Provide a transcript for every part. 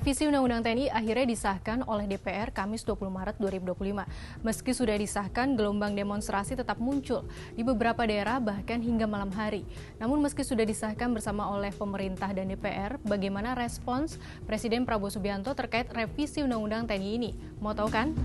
Revisi Undang-Undang TNI akhirnya disahkan oleh DPR Kamis 20 Maret 2025. Meski sudah disahkan, gelombang demonstrasi tetap muncul di beberapa daerah bahkan hingga malam hari. Namun meski sudah disahkan bersama oleh pemerintah dan DPR, bagaimana respons Presiden Prabowo Subianto terkait revisi Undang-Undang TNI ini? Mau tahu kan?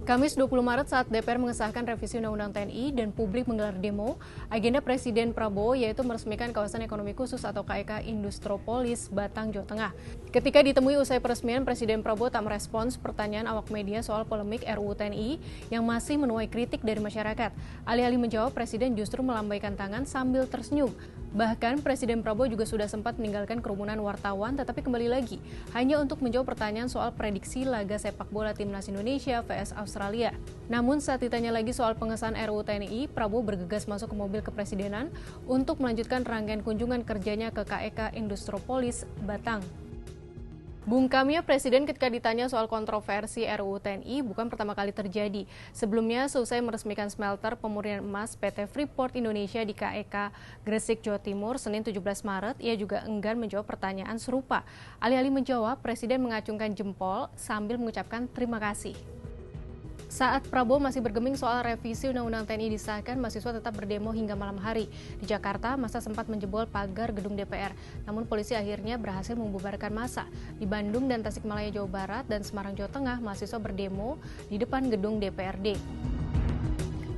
Kamis 20 Maret saat DPR mengesahkan revisi Undang-Undang TNI dan publik menggelar demo, agenda Presiden Prabowo yaitu meresmikan Kawasan Ekonomi Khusus atau KEK Industropolis, Batang, Jawa Tengah. Ketika ditemui usai peresmian, Presiden Prabowo tak merespons pertanyaan awak media soal polemik RUU TNI yang masih menuai kritik dari masyarakat. Alih-alih menjawab, Presiden justru melambaikan tangan sambil tersenyum. Bahkan Presiden Prabowo juga sudah sempat meninggalkan kerumunan wartawan tetapi kembali lagi hanya untuk menjawab pertanyaan soal prediksi laga sepak bola Timnas Indonesia vs Australia. Namun saat ditanya lagi soal pengesahan RUU TNI, Prabowo bergegas masuk ke mobil kepresidenan untuk melanjutkan rangkaian kunjungan kerjanya ke KEK Industropolis, Batang. Bungkamnya Presiden ketika ditanya soal kontroversi RUU TNI bukan pertama kali terjadi. Sebelumnya, seusai meresmikan smelter pemurnian emas PT Freeport Indonesia di KEK Gresik, Jawa Timur, Senin 17 Maret, ia juga enggan menjawab pertanyaan serupa. Alih-alih menjawab, Presiden mengacungkan jempol sambil mengucapkan terima kasih. Saat Prabowo masih bergeming soal revisi Undang-Undang TNI disahkan, mahasiswa tetap berdemo hingga malam hari. Di Jakarta, massa sempat menjebol pagar gedung DPR, namun polisi akhirnya berhasil membubarkan massa. Di Bandung dan Tasikmalaya, Jawa Barat, dan Semarang, Jawa Tengah, mahasiswa berdemo di depan gedung DPRD.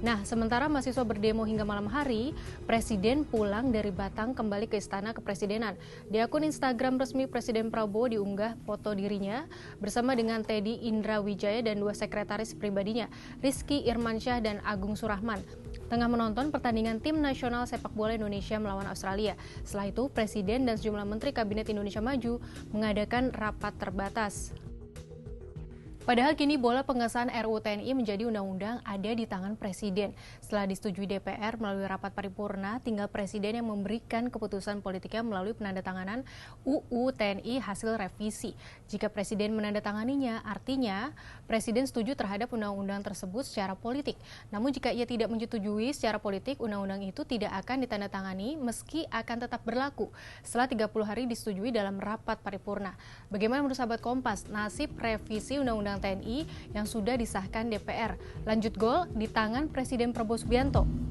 Nah, sementara mahasiswa berdemo hingga malam hari, Presiden pulang dari Batang kembali ke Istana Kepresidenan. Di akun Instagram resmi Presiden Prabowo diunggah foto dirinya bersama dengan Teddy Indra Wijaya dan dua sekretaris pribadinya, Rizky Irmansyah dan Agung Surahman, tengah menonton pertandingan tim nasional sepak bola Indonesia melawan Australia. Setelah itu, Presiden dan sejumlah Menteri Kabinet Indonesia Maju mengadakan rapat terbatas. Padahal kini bola pengesahan RUU TNI menjadi undang-undang ada di tangan Presiden. Setelah disetujui DPR melalui rapat paripurna, tinggal Presiden yang memberikan keputusan politiknya melalui penandatanganan UU TNI hasil revisi. Jika Presiden menandatanganinya, artinya Presiden setuju terhadap undang-undang tersebut secara politik. Namun jika ia tidak menyetujui secara politik, undang-undang itu tidak akan ditandatangani meski akan tetap berlaku setelah 30 hari disetujui dalam rapat paripurna. Bagaimana menurut sahabat Kompas nasib revisi Undang-Undang TNI yang sudah disahkan DPR? Lanjut gol di tangan Presiden Prabowo Subianto.